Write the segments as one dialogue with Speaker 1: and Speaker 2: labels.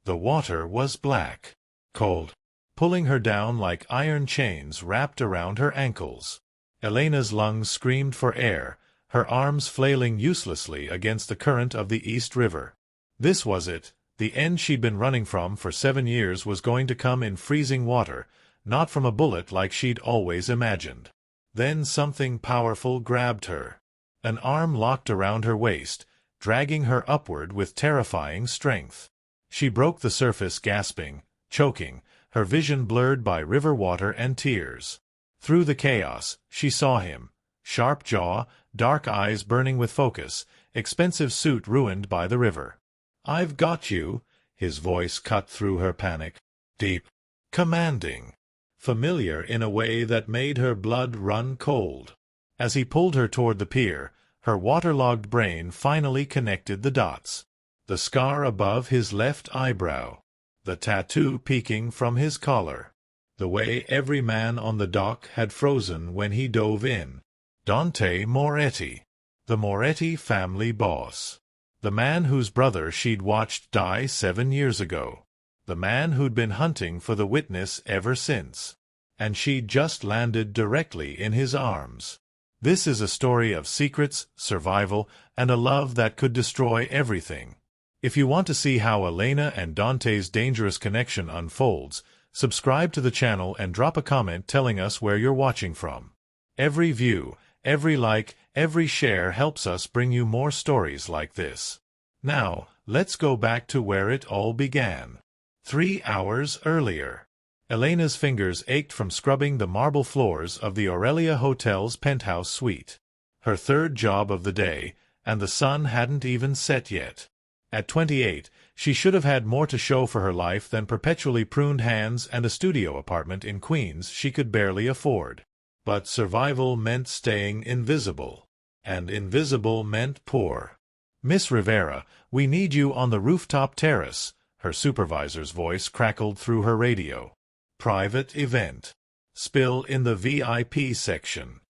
Speaker 1: The water was black, cold, pulling her down like iron chains wrapped around her ankles. Elena's lungs screamed for air, her arms flailing uselessly against the current of the East River. This was it. The end she'd been running from for 7 years was going to come in freezing water, not from a bullet like she'd always imagined. Then something powerful grabbed her. An arm locked around her waist, dragging her upward with terrifying strength. She broke the surface gasping, choking, her vision blurred by river water and tears. Through the chaos, she saw him. Sharp jaw, dark eyes burning with focus, expensive suit ruined by the river. "I've got you," his voice cut through her panic. Deep, commanding, familiar in a way that made her blood run cold. As he pulled her toward the pier, her waterlogged brain finally connected the dots. The scar above his left eyebrow, the tattoo peeking from his collar, the way every man on the dock had frozen when he dove in. Dante Moretti, the Moretti family boss. The man whose brother she'd watched die 7 years ago. The man who'd been hunting for the witness ever since. And she'd just landed directly in his arms. This is a story of secrets, survival, and a love that could destroy everything. If you want to see how Elena and Dante's dangerous connection unfolds, subscribe to the channel and drop a comment telling us where you're watching from. Every view, every like, every share helps us bring you more stories like this. Now, let's go back to where it all began. 3 hours earlier. Elena's fingers ached from scrubbing the marble floors of the Aurelia Hotel's penthouse suite. Her third job of the day, and the sun hadn't even set yet. At 28, she should have had more to show for her life than perpetually pruned hands and a studio apartment in Queens she could barely afford. But survival meant staying invisible. And invisible meant poor. "Miss Rivera, we need you on the rooftop terrace," her supervisor's voice crackled through her radio. "Private event. Spill in the VIP section."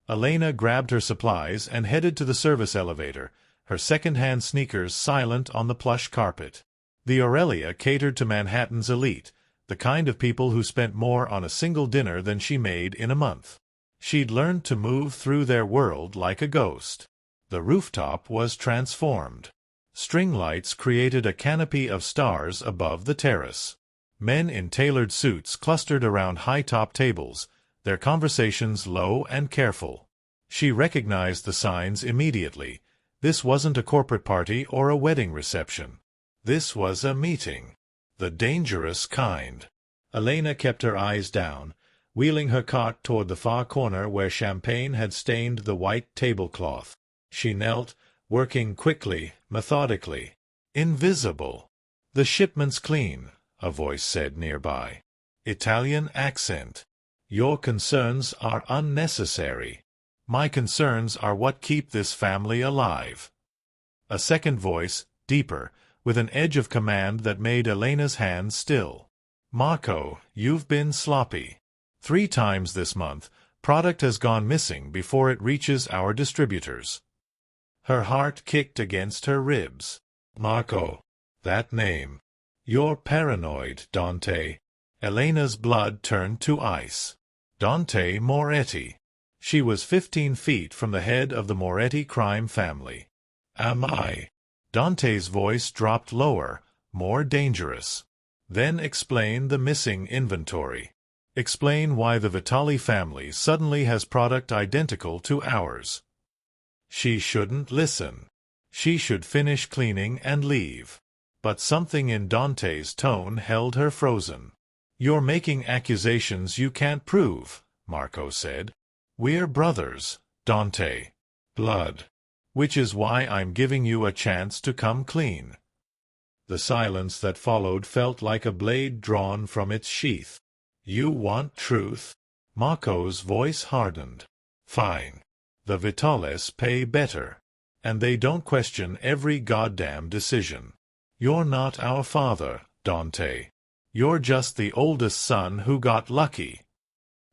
Speaker 1: Elena grabbed her supplies and headed to the service elevator, her second-hand sneakers silent on the plush carpet. The Aurelia catered to Manhattan's elite, the kind of people who spent more on a single dinner than she made in a month. She'd learned to move through their world like a ghost. The rooftop was transformed. String lights created a canopy of stars above the terrace. Men in tailored suits clustered around high-top tables, their conversations low and careful. She recognized the signs immediately. This wasn't a corporate party or a wedding reception. This was a meeting. The dangerous kind. Elena kept her eyes down, wheeling her cart toward the far corner where champagne had stained the white tablecloth. She knelt, working quickly, methodically. "Invisible." "The shipment's clean," a voice said nearby. Italian accent. "Your concerns are unnecessary. My concerns are what keep this family alive." A second voice, deeper, with an edge of command that made Elena's hands still. "Marco, you've been sloppy. 3 times this month, product has gone missing before it reaches our distributors." Her heart kicked against her ribs. Marco. That name. "You're paranoid, Dante." Elena's blood turned to ice. Dante Moretti. She was 15 feet from the head of the Moretti crime family. "Am I?" Dante's voice dropped lower, more dangerous. "Then explain the missing inventory. Explain why the Vitali family suddenly has product identical to ours." She shouldn't listen. She should finish cleaning and leave. But something in Dante's tone held her frozen. "You're making accusations you can't prove," Marco said. "We're brothers, Dante. Blood. Which is why I'm giving you a chance to come clean." The silence that followed felt like a blade drawn from its sheath. "You want truth?" Marco's voice hardened. "Fine. The Vitales pay better. And they don't question every goddamn decision. You're not our father, Dante. You're just the oldest son who got lucky."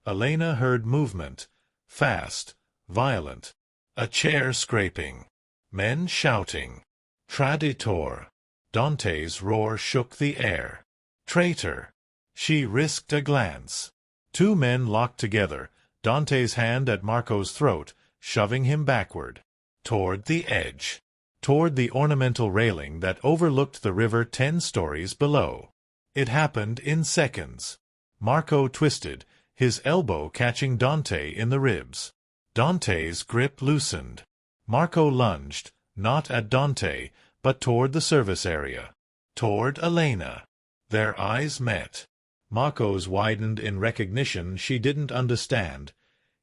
Speaker 1: Elena heard movement. Fast, violent. A chair scraping. Men shouting. "Traditor." Dante's roar shook the air. Traitor! She risked a glance. Two men locked together, Dante's hand at Marco's throat, shoving him backward. Toward the edge. Toward the ornamental railing that overlooked the river 10 stories below. It happened in seconds. Marco twisted, his elbow catching Dante in the ribs. Dante's grip loosened. Marco lunged, not at Dante, but toward the service area. Toward Elena. Their eyes met. Marco's widened in recognition she didn't understand,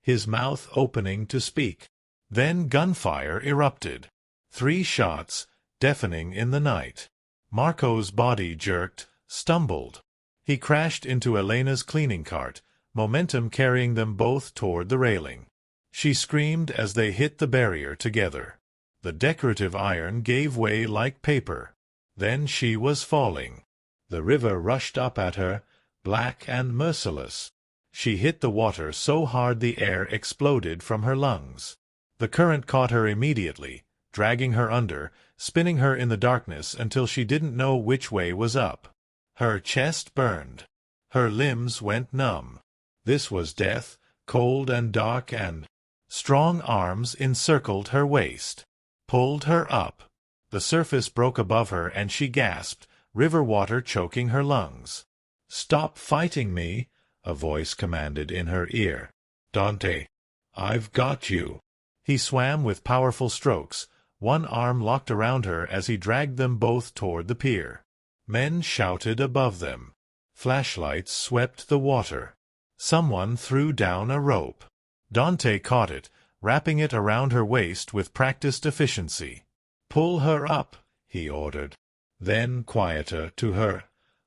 Speaker 1: his mouth opening to speak. Then gunfire erupted. 3 shots, deafening in the night. Marco's body jerked, stumbled. He crashed into Elena's cleaning cart, momentum carrying them both toward the railing. She screamed as they hit the barrier together. The decorative iron gave way like paper. Then she was falling. The river rushed up at her, black and merciless. She hit the water so hard the air exploded from her lungs. The current caught her immediately, dragging her under, spinning her in the darkness until she didn't know which way was up. Her chest burned. Her limbs went numb. This was death, cold and dark, and strong arms encircled her waist, pulled her up. The surface broke above her and she gasped, river water choking her lungs. "Stop fighting me," a voice commanded in her ear. "Dante, I've got you." He swam with powerful strokes, one arm locked around her as he dragged them both toward the pier. Men shouted above them. Flashlights swept the water. Someone threw down a rope. Dante caught it, wrapping it around her waist with practiced efficiency. "Pull her up," he ordered. Then, quieter, to her,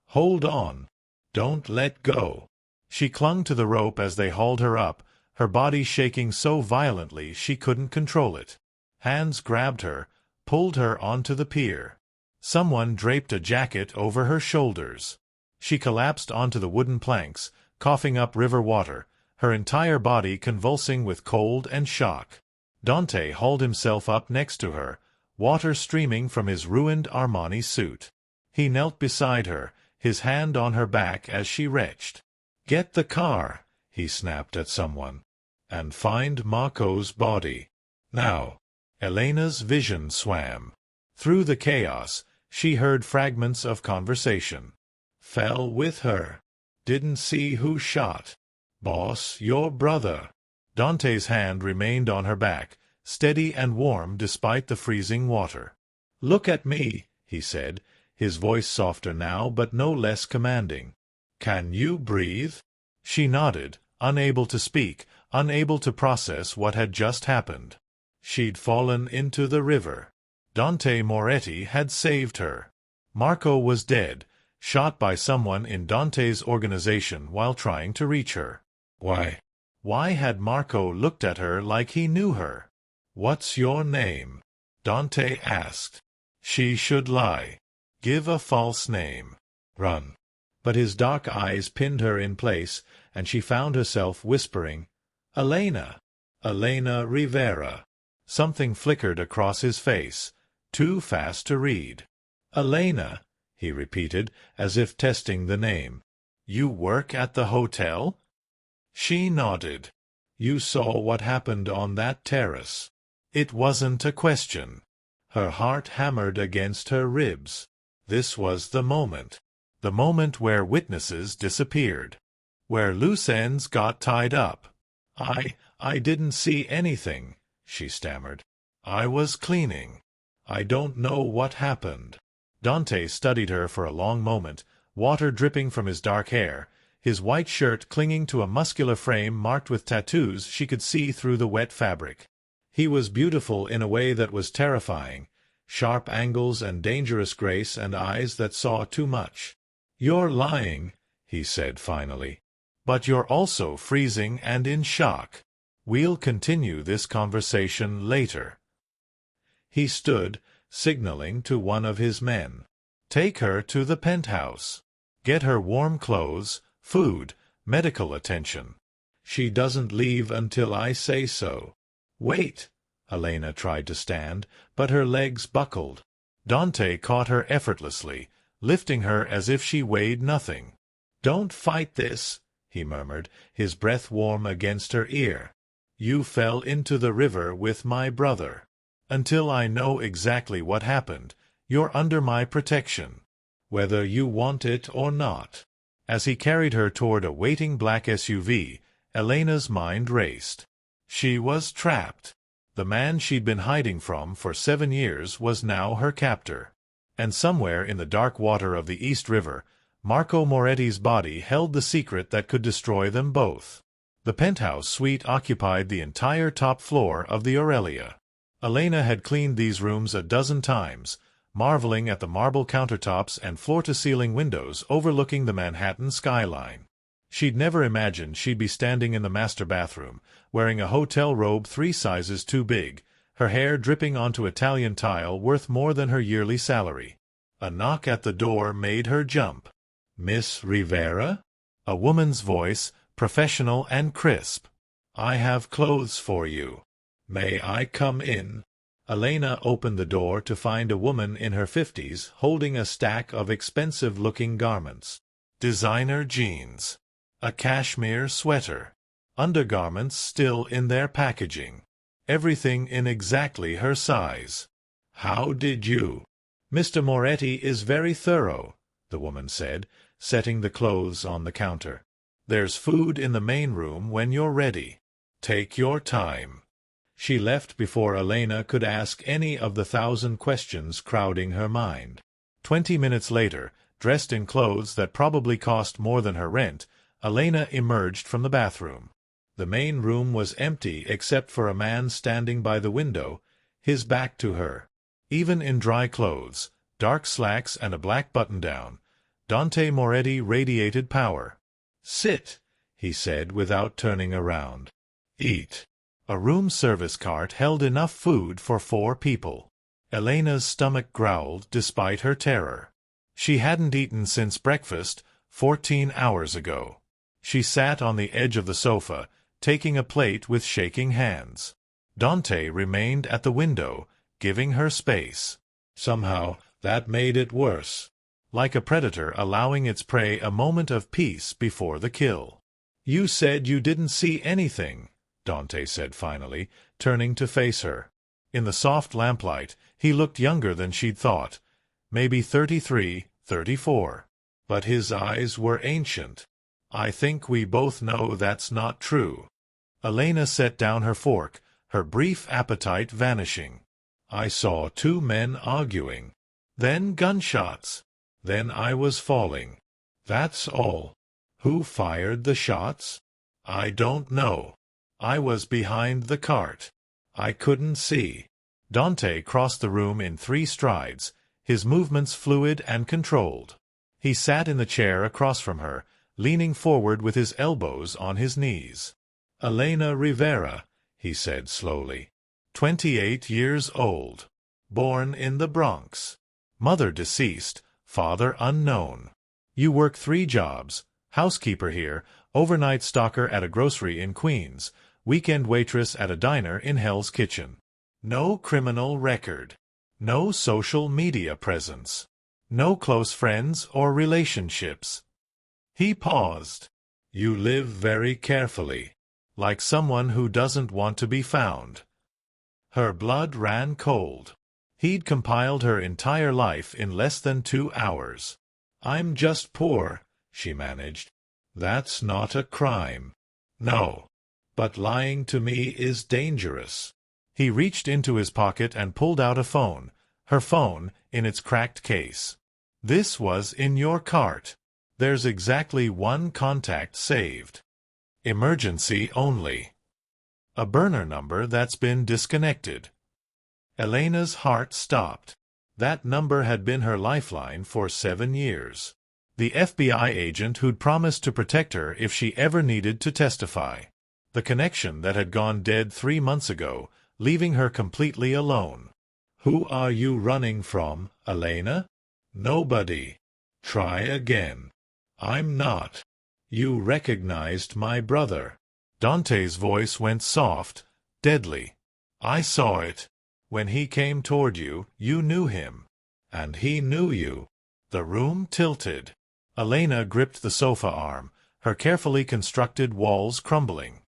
Speaker 1: "Hold on. Don't let go." She clung to the rope as they hauled her up, her body shaking so violently she couldn't control it. Hands grabbed her, pulled her onto the pier. Someone draped a jacket over her shoulders. She collapsed onto the wooden planks, coughing up river water, her entire body convulsing with cold and shock. Dante hauled himself up next to her, water streaming from his ruined Armani suit. He knelt beside her, his hand on her back as she retched. "Get the car," he snapped at someone, "and find Marco's body. Now." Elena's vision swam. Through the chaos, she heard fragments of conversation. "Fell with her. Didn't see who shot. Boss, your brother." Dante's hand remained on her back, steady and warm despite the freezing water. "Look at me," he said, his voice softer now but no less commanding. "Can you breathe?" She nodded, unable to speak, unable to process what had just happened. She'd fallen into the river. Dante Moretti had saved her. Marco was dead, shot by someone in Dante's organization while trying to reach her. Why had Marco looked at her like he knew her? "What's your name?" Dante asked. She should lie. Give a false name. Run. But his dark eyes pinned her in place, and she found herself whispering, "Elena. Elena Rivera." Something flickered across his face, too fast to read. "Elena," he repeated, as if testing the name. "You work at the hotel?" She nodded. "You saw what happened on that terrace." It wasn't a question. Her heart hammered against her ribs. This was the moment where witnesses disappeared, where loose ends got tied up. I didn't see anything," she stammered. "I was cleaning. I don't know what happened." Dante studied her for a long moment, water dripping from his dark hair, his white shirt clinging to a muscular frame marked with tattoos she could see through the wet fabric. He was beautiful in a way that was terrifying, sharp angles and dangerous grace and eyes that saw too much. "You're lying," he said finally. "But you're also freezing and in shock. We'll continue this conversation later." He stood, signaling to one of his men. "Take her to the penthouse. Get her warm clothes, food, medical attention. She doesn't leave until I say so." "Wait." Elena tried to stand, but her legs buckled. Dante caught her effortlessly, lifting her as if she weighed nothing. "Don't fight this," he murmured, his breath warm against her ear. "You fell into the river with my brother. Until I know exactly what happened, you're under my protection, whether you want it or not." As he carried her toward a waiting black SUV, Elena's mind raced. She was trapped. The man she'd been hiding from for 7 years was now her captor. And somewhere in the dark water of the East River, Marco Moretti's body held the secret that could destroy them both. The penthouse suite occupied the entire top floor of the Aurelia. Elena had cleaned these rooms a dozen times, marveling at the marble countertops and floor-to-ceiling windows overlooking the Manhattan skyline. She'd never imagined she'd be standing in the master bathroom, wearing a hotel robe 3 sizes too big, her hair dripping onto Italian tile worth more than her yearly salary. A knock at the door made her jump. "Miss Rivera?" A woman's voice, professional and crisp. "I have clothes for you. May I come in?" Elena opened the door to find a woman in her 50s holding a stack of expensive-looking garments. Designer jeans. A cashmere sweater. Undergarments still in their packaging. Everything in exactly her size. "How did you—" "Mr. Moretti is very thorough," the woman said, setting the clothes on the counter. "There's food in the main room when you're ready. Take your time." She left before Elena could ask any of the 1,000 questions crowding her mind. 20 minutes later, dressed in clothes that probably cost more than her rent, Elena emerged from the bathroom. The main room was empty except for a man standing by the window, his back to her. Even in dry clothes, dark slacks and a black button-down, Dante Moretti radiated power. "Sit," he said without turning around. "Eat." A room service cart held enough food for 4 people. Elena's stomach growled despite her terror. She hadn't eaten since breakfast, 14 hours ago. She sat on the edge of the sofa, taking a plate with shaking hands. Dante remained at the window, giving her space. Somehow, that made it worse. Like a predator allowing its prey a moment of peace before the kill. "You said you didn't see anything," Dante said finally, turning to face her. In the soft lamplight, he looked younger than she'd thought. Maybe 33, 34. But his eyes were ancient. "I think we both know that's not true." Elena set down her fork, her brief appetite vanishing. "I saw 2 men arguing. Then gunshots. Then I was falling. That's all." "Who fired the shots?" "I don't know. I was behind the cart. I couldn't see." Dante crossed the room in 3 strides, his movements fluid and controlled. He sat in the chair across from her, leaning forward with his elbows on his knees. "Elena Rivera," he said slowly. 28 years old. Born in the Bronx. Mother deceased, father unknown. You work 3 jobs, housekeeper here, overnight stalker at a grocery in Queens, weekend waitress at a diner in Hell's Kitchen. No criminal record. No social media presence. No close friends or relationships. He paused. "You live very carefully. Like someone who doesn't want to be found." Her blood ran cold. He'd compiled her entire life in less than 2 hours. "I'm just poor," she managed. "That's not a crime." "No. But lying to me is dangerous." He reached into his pocket and pulled out a phone, her phone in its cracked case. "This was in your cart. There's exactly 1 contact saved. Emergency only. A burner number that's been disconnected." Elena's heart stopped. That number had been her lifeline for 7 years. The FBI agent who'd promised to protect her if she ever needed to testify. The connection that had gone dead 3 months ago, leaving her completely alone. "Who are you running from, Elena?" "Nobody." "Try again." "I'm not." "You recognized my brother." Dante's voice went soft, deadly. "I saw it. When he came toward you, you knew him." And he knew you. The room tilted. Elena gripped the sofa arm, her carefully constructed walls crumbling.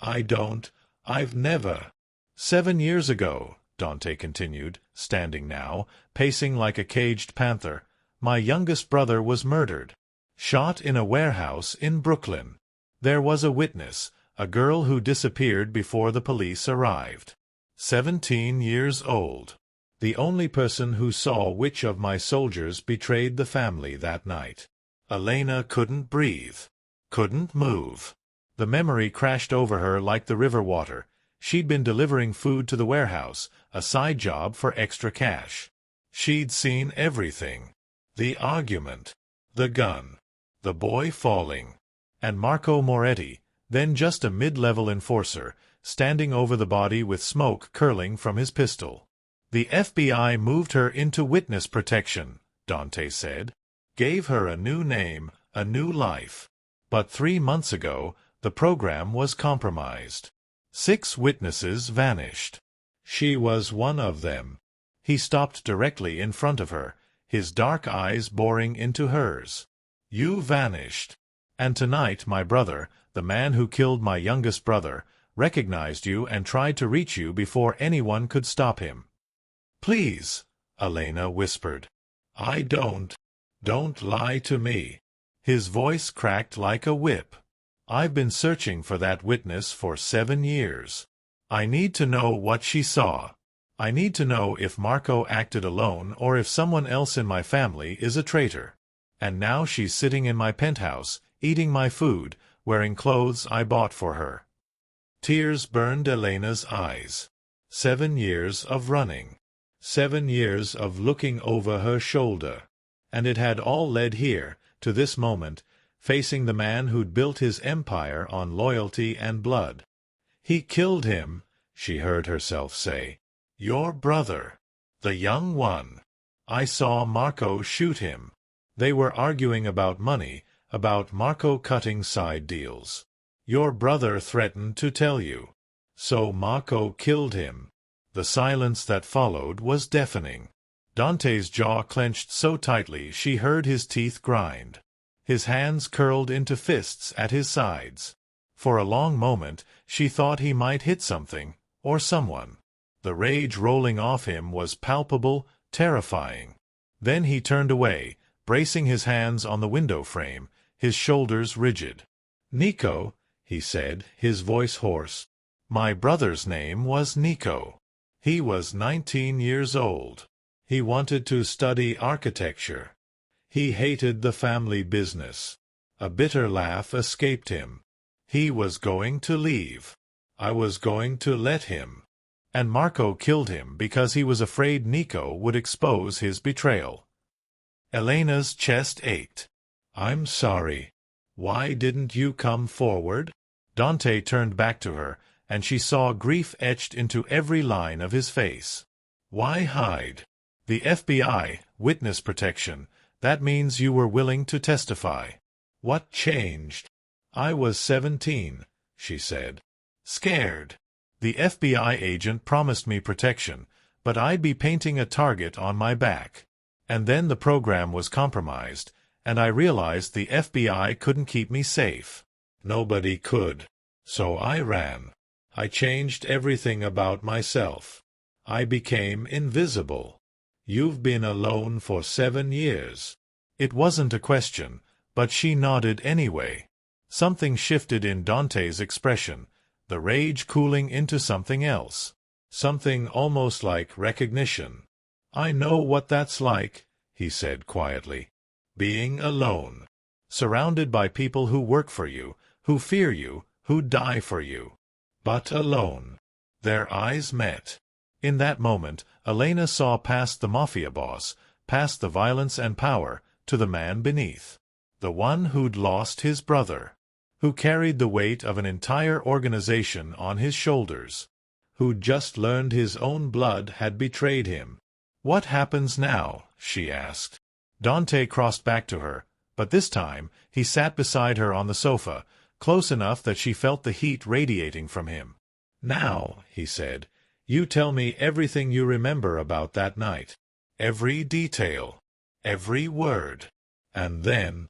Speaker 1: I've never. 7 years ago, Dante continued, standing now, pacing like a caged panther, my youngest brother was murdered. Shot in a warehouse in Brooklyn. There was a witness, a girl who disappeared before the police arrived. 17 years old. The only person who saw which of my soldiers betrayed the family that night. Elena couldn't breathe. Couldn't move. The memory crashed over her like the river water. She'd been delivering food to the warehouse, a side job for extra cash. She'd seen everything. The argument. The gun. The boy falling. And Marco Moretti, then just a mid-level enforcer, standing over the body with smoke curling from his pistol. The FBI moved her into witness protection, Dante said. Gave her a new name, a new life. But 3 months ago, the program was compromised. 6 witnesses vanished. She was one of them. He stopped directly in front of her, his dark eyes boring into hers. You vanished. And tonight my brother, the man who killed my youngest brother, recognized you and tried to reach you before anyone could stop him. Please, Elena whispered. Don't lie to me. His voice cracked like a whip. I've been searching for that witness for 7 years. I need to know what she saw. I need to know if Marco acted alone or if someone else in my family is a traitor. And now she's sitting in my penthouse, eating my food, wearing clothes I bought for her. Tears burned Elena's eyes. 7 years of running. 7 years of looking over her shoulder. And it had all led here, to this moment, facing the man who'd built his empire on loyalty and blood. He killed him, she heard herself say. Your brother. The young one. I saw Marco shoot him. They were arguing about money, about Marco cutting side deals. Your brother threatened to tell you. So Marco killed him. The silence that followed was deafening. Dante's jaw clenched so tightly she heard his teeth grind. His hands curled into fists at his sides. For a long moment she thought he might hit something, or someone. The rage rolling off him was palpable, terrifying. Then he turned away, bracing his hands on the window frame, his shoulders rigid. Nico, he said, his voice hoarse. My brother's name was Nico. He was 19 years old. He wanted to study architecture. He hated the family business. A bitter laugh escaped him. He was going to leave. I was going to let him. And Marco killed him because he was afraid Nico would expose his betrayal. Elena's chest ached. I'm sorry. Why didn't you come forward? Dante turned back to her, and she saw grief etched into every line of his face. Why hide? The FBI, witness protection, that means you were willing to testify. What changed? I was 17, she said. Scared. The FBI agent promised me protection, but I'd be painting a target on my back. And then the program was compromised, and I realized the FBI couldn't keep me safe. Nobody could. So I ran. I changed everything about myself. I became invisible. You've been alone for 7 years. It wasn't a question, but she nodded anyway. Something shifted in Dante's expression, the rage cooling into something else. Something almost like recognition. I know what that's like, he said quietly. Being alone. Surrounded by people who work for you, who fear you, who die for you. But alone. Their eyes met. In that moment, Elena saw past the MAFIA boss, past the violence and power, to the man beneath. The one who'd lost his brother. Who carried the weight of an entire organization on his shoulders. Who'd just learned his own blood had betrayed him. What happens now? She asked. Dante crossed back to her, but this time he sat beside her on the sofa, close enough that she felt the heat radiating from him. Now, he said, you tell me everything you remember about that night. Every detail. Every word. And then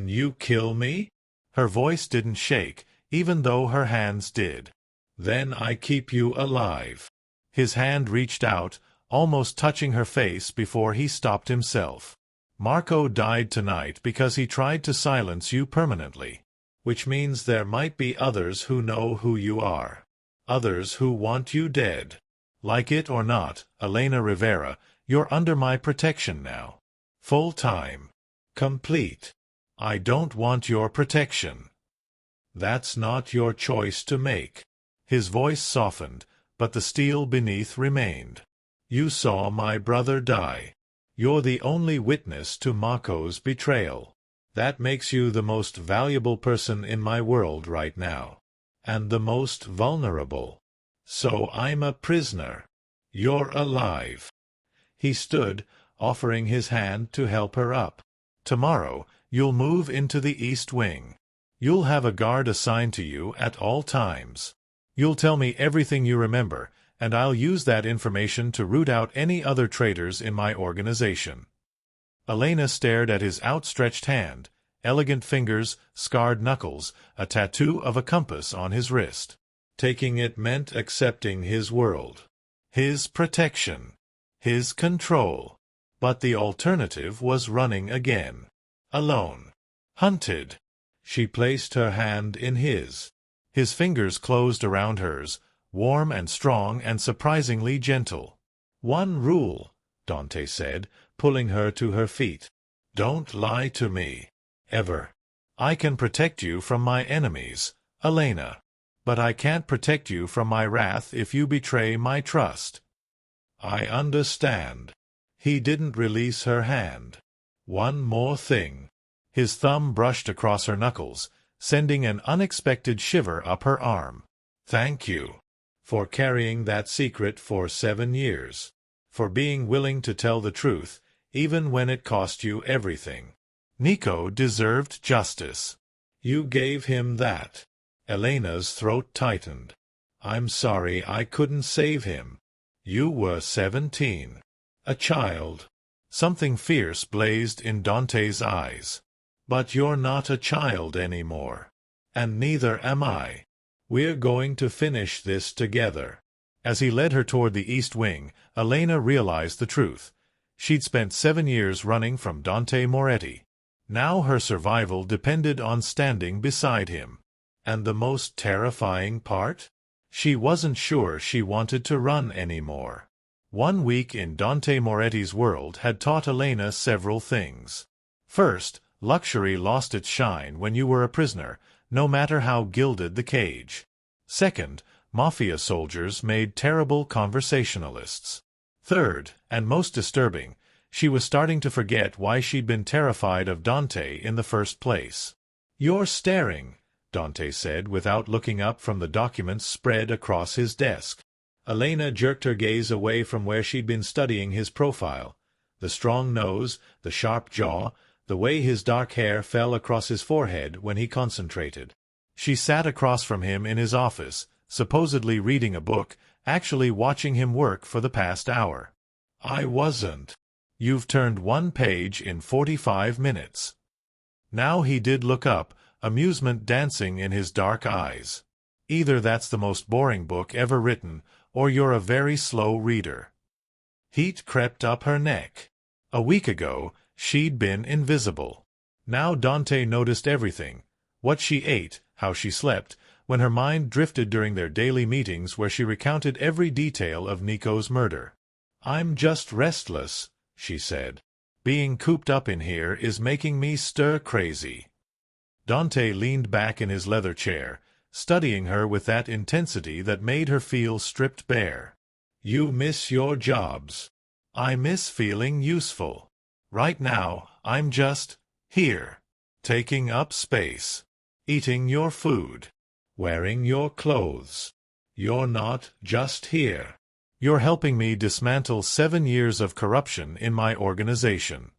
Speaker 1: you kill me? Her voice didn't shake, even though her hands did. Then I keep you alive. His hand reached out, almost touching her face before he stopped himself. Marco died tonight because he tried to silence you permanently. Which means there might be others who know who you are. Others who want you dead. Like it or not, Elena Rivera, you're under my protection now. Full time. Complete. I don't want your protection. That's not your choice to make. His voice softened, but the steel beneath remained. You saw my brother die. You're the only witness to Marco's betrayal. That makes you the most valuable person in my world right now. And the most vulnerable. So I'm a prisoner. You're alive. He stood, offering his hand to help her up. Tomorrow, you'll move into the East Wing. You'll have a guard assigned to you at all times. You'll tell me everything you remember, and I'll use that information to root out any other traitors in my organization. Elena stared at his outstretched hand, elegant fingers, scarred knuckles, a tattoo of a compass on his wrist. Taking it meant accepting his world. His protection. His control. But the alternative was running again. Alone. Hunted. She placed her hand in his. His fingers closed around hers, warm and strong and surprisingly gentle. One rule, Dante said, pulling her to her feet. Don't lie to me. Ever. I can protect you from my enemies, Elena. But I can't protect you from my wrath if you betray my trust. I understand. He didn't release her hand. One more thing. His thumb brushed across her knuckles, sending an unexpected shiver up her arm. Thank you. For carrying that secret for 7 years. For being willing to tell the truth, even when it cost you everything. Nico deserved justice. You gave him that. Elena's throat tightened. I'm sorry I couldn't save him. You were 17. A child. Something fierce blazed in Dante's eyes. But you're not a child anymore. And neither am I. We're going to finish this together. As he led her toward the East Wing, Elena realized the truth. She'd spent 7 years running from Dante Moretti. Now her survival depended on standing beside him. And the most terrifying part? She wasn't sure she wanted to run anymore. 1 week in Dante Moretti's world had taught Elena several things. First, luxury lost its shine when you were a prisoner, no matter how gilded the cage. Second, MAFIA soldiers made terrible conversationalists. Third, and most disturbing, she was starting to forget why she'd been terrified of Dante in the first place. You're staring, Dante said without looking up from the documents spread across his desk. Elena jerked her gaze away from where she'd been studying his profile. The strong nose, the sharp jaw, the way his dark hair fell across his forehead when he concentrated. She sat across from him in his office, supposedly reading a book, actually watching him work for the past hour. I wasn't. You've turned 1 page in 45 minutes. Now he did look up, amusement dancing in his dark eyes. Either that's the most boring book ever written, or you're a very slow reader. Heat crept up her neck. A week ago, she'd been invisible. Now Dante noticed everything. What she ate, how she slept, when her mind drifted during their daily meetings where she recounted every detail of Nico's murder. I'm just restless, she said. Being cooped up in here is making me stir crazy. Dante leaned back in his leather chair, studying her with that intensity that made her feel stripped bare. You miss your jobs. I miss feeling useful. Right now, I'm just here, taking up space, eating your food, wearing your clothes. You're not just here. You're helping me dismantle 7 years of corruption in my organization.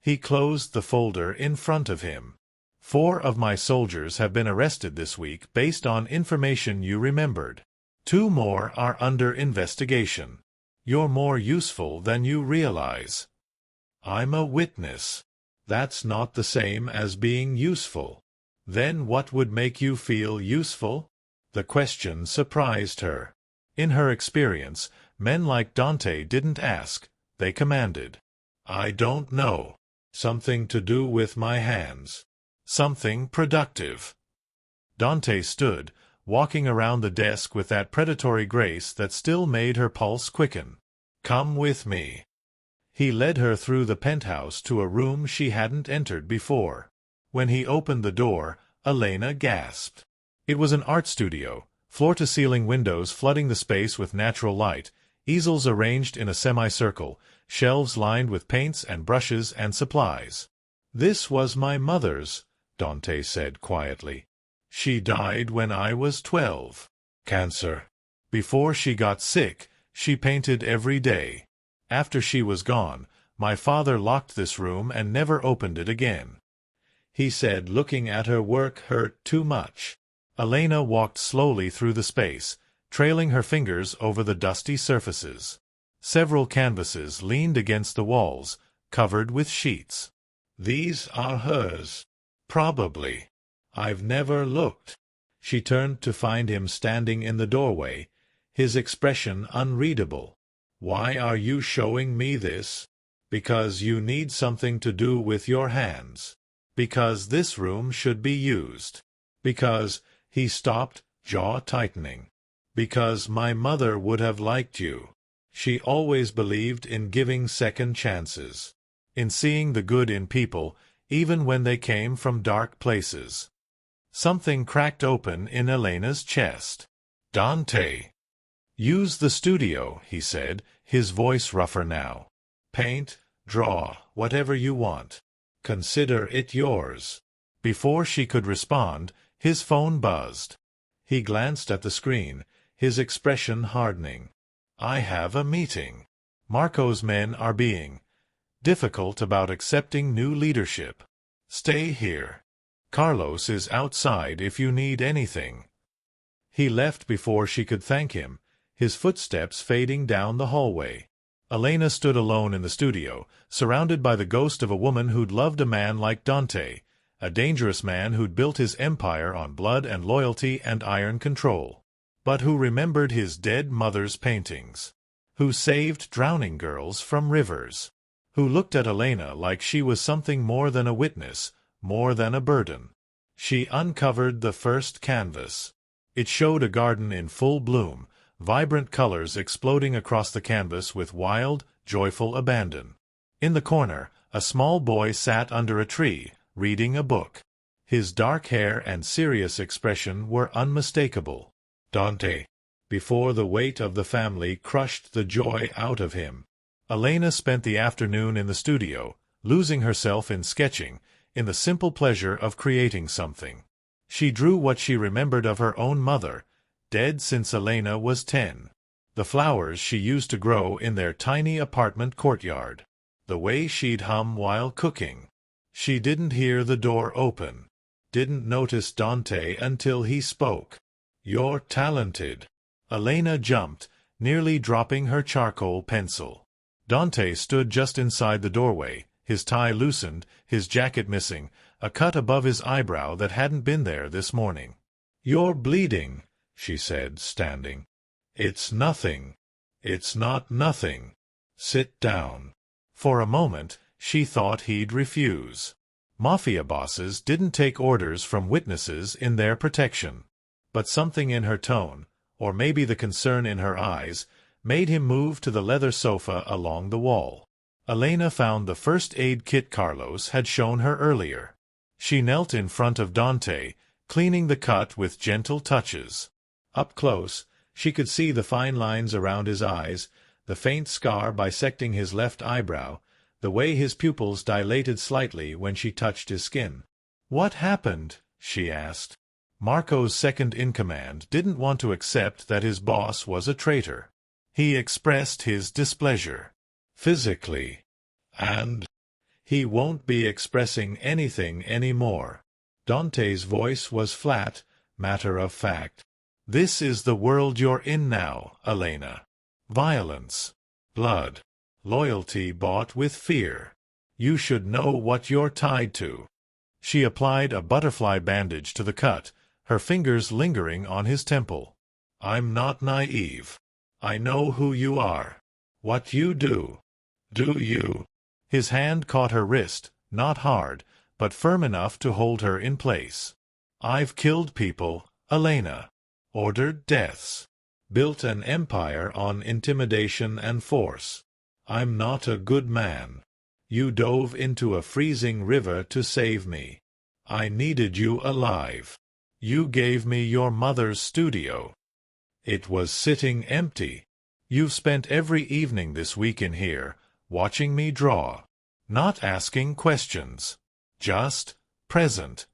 Speaker 1: He closed the folder in front of him. 4 of my soldiers have been arrested this week based on information you remembered. 2 more are under investigation. You're more useful than you realize. I'm a witness. That's not the same as being useful. Then what would make you feel useful? The question surprised her. In her experience, men like Dante didn't ask, they commanded. I don't know. Something to do with my hands. Something productive. Dante stood, walking around the desk with that predatory grace that still made her pulse quicken. Come with me. He led her through the penthouse to a room she hadn't entered before. When he opened the door, Elena gasped. It was an art studio, floor-to-ceiling windows flooding the space with natural light, easels arranged in a semicircle, shelves lined with paints and brushes and supplies. This was my mother's, Dante said quietly. She died when I was 12. Cancer. Before she got sick, she painted every day. After she was gone, my father locked this room and never opened it again. He said looking at her work hurt too much. Elena walked slowly through the space, trailing her fingers over the dusty surfaces. Several canvases leaned against the walls, covered with sheets. These are hers. Probably. I've never looked. She turned to find him standing in the doorway, his expression unreadable. Why are you showing me this? Because you need something to do with your hands. Because this room should be used. Because, he stopped, jaw tightening. Because my mother would have liked you. She always believed in giving second chances. In seeing the good in people, even when they came from dark places. Something cracked open in Elena's chest. Dante. Use the studio, he said, his voice rougher now. Paint, draw, whatever you want. Consider it yours. Before she could respond, his phone buzzed. He glanced at the screen, his expression hardening. I have a meeting. Marco's men are being difficult about accepting new leadership. Stay here. Carlos is outside if you need anything. He left before she could thank him, his footsteps fading down the hallway. Elena stood alone in the studio, surrounded by the ghost of a woman who'd loved a man like Dante, a dangerous man who'd built his empire on blood and loyalty and iron control, but who remembered his dead mother's paintings, who saved drowning girls from rivers, who looked at Elena like she was something more than a witness, more than a burden. She uncovered the first canvas. It showed a garden in full bloom, vibrant colors exploding across the canvas with wild, joyful abandon. In the corner, a small boy sat under a tree, reading a book. His dark hair and serious expression were unmistakable. Dante. Before the weight of the family crushed the joy out of him. Elena spent the afternoon in the studio, losing herself in sketching, in the simple pleasure of creating something. She drew what she remembered of her own mother, dead since Elena was 10. The flowers she used to grow in their tiny apartment courtyard. The way she'd hum while cooking. She didn't hear the door open. Didn't notice Dante until he spoke. You're talented. Elena jumped, nearly dropping her charcoal pencil. Dante stood just inside the doorway, his tie loosened, his jacket missing, a cut above his eyebrow that hadn't been there this morning. You're bleeding, she said, standing. It's nothing. It's not nothing. Sit down. For a moment, she thought he'd refuse. Mafia bosses didn't take orders from witnesses in their protection. But something in her tone, or maybe the concern in her eyes, made him move to the leather sofa along the wall. Elena found the first aid kit Carlos had shown her earlier. She knelt in front of Dante, cleaning the cut with gentle touches. Up close, she could see the fine lines around his eyes, the faint scar bisecting his left eyebrow, the way his pupils dilated slightly when she touched his skin. "What happened?" she asked. Marco's second-in-command didn't want to accept that his boss was a traitor. He expressed his displeasure. Physically. And he won't be expressing anything anymore. Dante's voice was flat, matter-of-fact. This is the world you're in now, Elena. Violence. blood, loyalty bought with fear. You should know what you're tied to. She applied a butterfly bandage to the cut, her fingers lingering on his temple. I'm not naive. I know who you are. What you do. Do you? His hand caught her wrist, not hard, but firm enough to hold her in place. I've killed people, Elena. Ordered deaths. Built an empire on intimidation and force. I'm not a good man. You dove into a freezing river to save me. I needed you alive. You gave me your mother's studio. It was sitting empty. You've spent every evening this week in here, watching me draw. Not asking questions. Just present.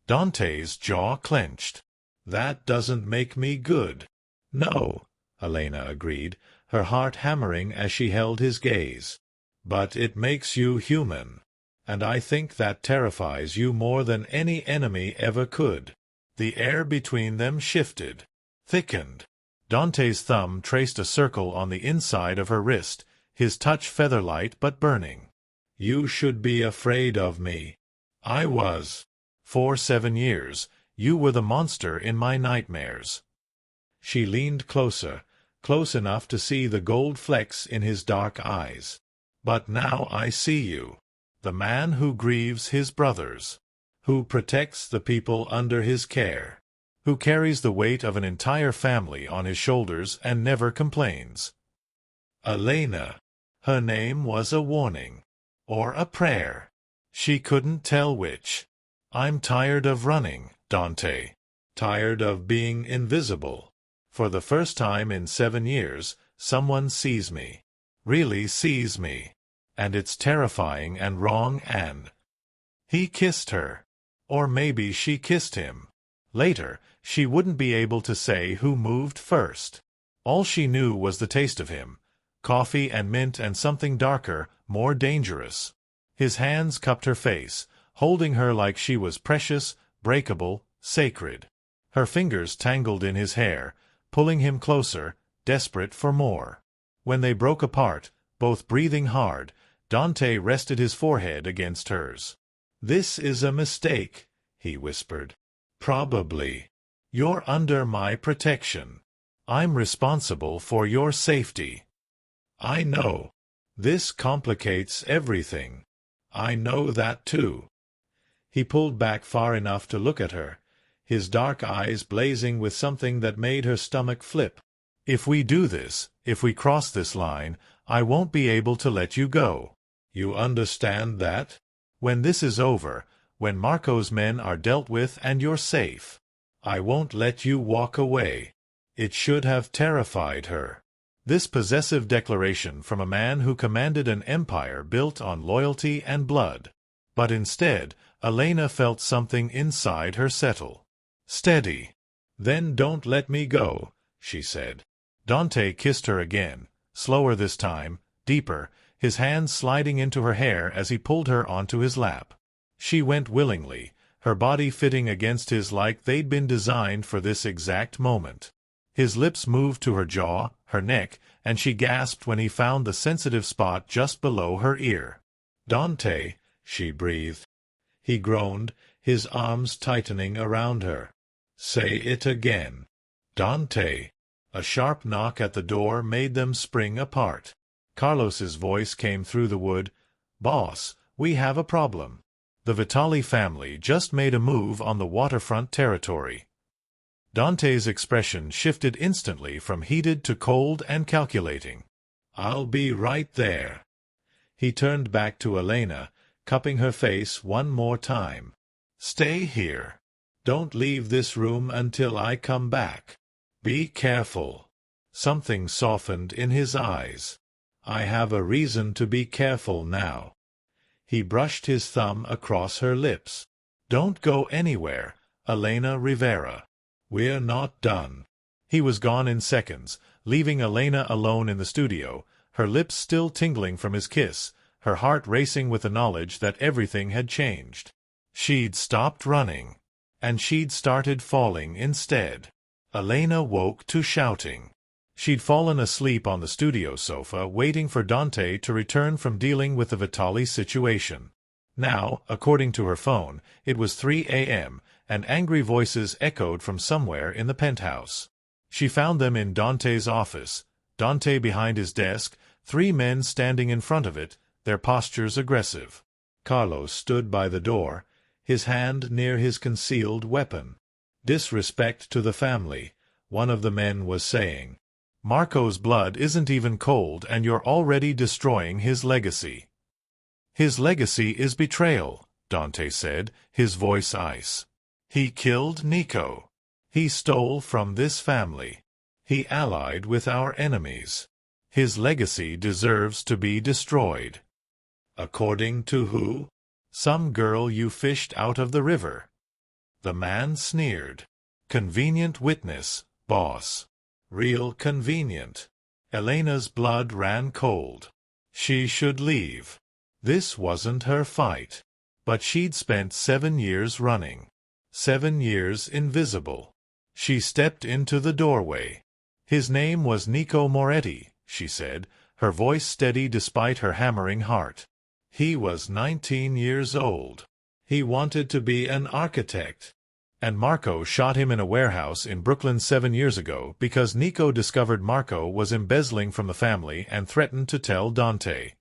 Speaker 1: Dante's jaw clenched. That doesn't make me good. No, Elena agreed, her heart hammering as she held his gaze. But it makes you human. And I think that terrifies you more than any enemy ever could. The air between them shifted, thickened. Dante's thumb traced a circle on the inside of her wrist, his touch feather-light but burning. You should be afraid of me. I was. For 7 years, you were the monster in my nightmares. She leaned closer, close enough to see the gold flecks in his dark eyes. But now I see you. The man who grieves his brothers. Who protects the people under his care. Who carries the weight of an entire family on his shoulders and never complains. Elena. Her name was a warning. Or a prayer. She couldn't tell which. I'm tired of running, Dante. Tired of being invisible. For the first time in 7 years, someone sees me. Really sees me. And it's terrifying and wrong and... He kissed her. Or maybe she kissed him. Later, she wouldn't be able to say who moved first. All she knew was the taste of him. Coffee and mint and something darker, more dangerous. His hands cupped her face, holding her like she was precious, breakable, sacred. Her fingers tangled in his hair, pulling him closer, desperate for more. When they broke apart, both breathing hard, Dante rested his forehead against hers. "This is a mistake," he whispered. "Probably. You're under my protection. I'm responsible for your safety." "I know. This complicates everything. I know that too." He pulled back far enough to look at her, his dark eyes blazing with something that made her stomach flip. "If we do this, if we cross this line, I won't be able to let you go. You understand that? When this is over, when Marco's men are dealt with and you're safe, I won't let you walk away." It should have terrified her. This possessive declaration from a man who commanded an empire built on loyalty and blood. But instead, Elena felt something inside her settle. "Steady. Then don't let me go," she said. Dante kissed her again, slower this time, deeper, his hands sliding into her hair as he pulled her onto his lap. She went willingly, her body fitting against his like they'd been designed for this exact moment. His lips moved to her jaw, her neck, and she gasped when he found the sensitive spot just below her ear. "Dante," she breathed. He groaned, his arms tightening around her. "Say it again." "Dante." A sharp knock at the door made them spring apart. Carlos's voice came through the wood. "Boss, we have a problem. The Vitali family just made a move on the waterfront territory." Dante's expression shifted instantly from heated to cold and calculating. "I'll be right there." He turned back to Elena, cupping her face one more time. "Stay here. Don't leave this room until I come back. Be careful." Something softened in his eyes. "I have a reason to be careful now." He brushed his thumb across her lips. "Don't go anywhere, Elena Rivera. We're not done." He was gone in seconds, leaving Elena alone in the studio, her lips still tingling from his kiss, her heart racing with the knowledge that everything had changed. She'd stopped running, and she'd started falling instead. Elena woke to shouting. She'd fallen asleep on the studio sofa waiting for Dante to return from dealing with the Vitali situation. Now, according to her phone, it was 3 a.m., and angry voices echoed from somewhere in the penthouse. She found them in Dante's office, Dante behind his desk, 3 men standing in front of it, their postures aggressive. Carlos stood by the door, his hand near his concealed weapon. "Disrespect to the family," one of the men was saying. "Marco's blood isn't even cold and you're already destroying his legacy." "His legacy is betrayal," Dante said, his voice ice. "He killed Nico. He stole from this family. He allied with our enemies. His legacy deserves to be destroyed." "According to who?" "Some girl you fished out of the river." The man sneered. "Convenient witness, boss. Real convenient." Elena's blood ran cold. She should leave. This wasn't her fight. But she'd spent 7 years running. 7 years invisible. She stepped into the doorway. "His name was Nico Moretti," she said, her voice steady despite her hammering heart. "He was 19 years old. He wanted to be an architect. And Marco shot him in a warehouse in Brooklyn 7 years ago because Nico discovered Marco was embezzling from the family and threatened to tell Dante."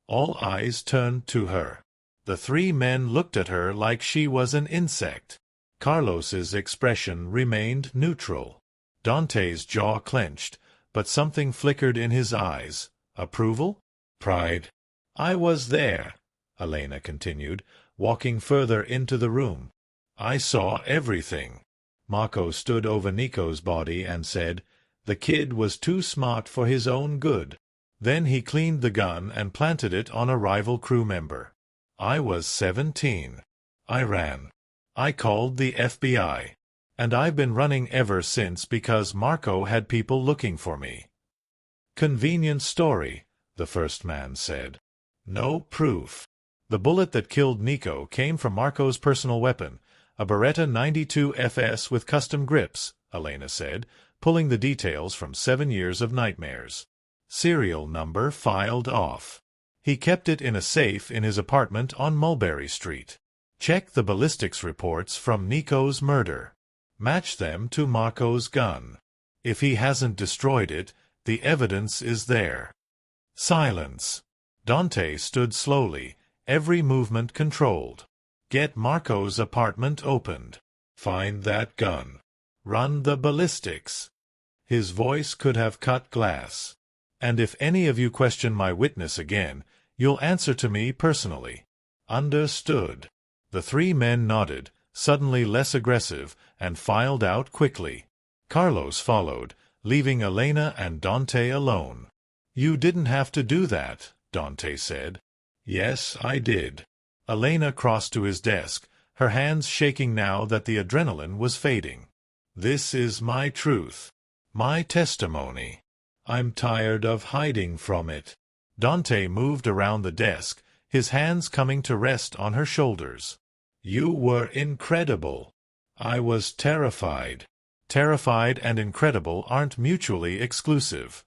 Speaker 1: All eyes turned to her. The 3 men looked at her like she was an insect. Carlos's expression remained neutral. Dante's jaw clenched, but something flickered in his eyes. Approval? Pride? "I was there," Elena continued, walking further into the room. "I saw everything." Marco stood over Nico's body and said, "The kid was too smart for his own good." Then he cleaned the gun and planted it on a rival crew member. "I was 17. I ran. I called the FBI. And I've been running ever since because Marco had people looking for me." "Convenient story," the first man said. "No proof. The bullet that killed Nico came from Marco's personal weapon, a Beretta 92 FS with custom grips," Elena said, pulling the details from 7 years of nightmares. "Serial number filed off. He kept it in a safe in his apartment on Mulberry Street. Check the ballistics reports from Nico's murder. Match them to Marco's gun. If he hasn't destroyed it, the evidence is there." Silence. Dante stood slowly, every movement controlled. "Get Marco's apartment opened. Find that gun. Run the ballistics." His voice could have cut glass. "And if any of you question my witness again, you'll answer to me personally." "Understood." The 3 men nodded, suddenly less aggressive, and filed out quickly. Carlos followed, leaving Elena and Dante alone. "You didn't have to do that," Dante said. "Yes, I did." Elena crossed to his desk, her hands shaking now that the adrenaline was fading. "This is my truth. My testimony. I'm tired of hiding from it." Dante moved around the desk, his hands coming to rest on her shoulders. "You were incredible. I was terrified." Terrified and incredible aren't mutually exclusive.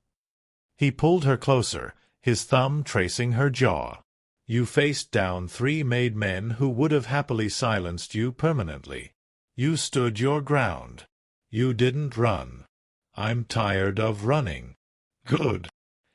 Speaker 1: He pulled her closer, his thumb tracing her jaw. "You faced down 3 made men who would have happily silenced you permanently. You stood your ground. You didn't run. I'm tired of running." "Good."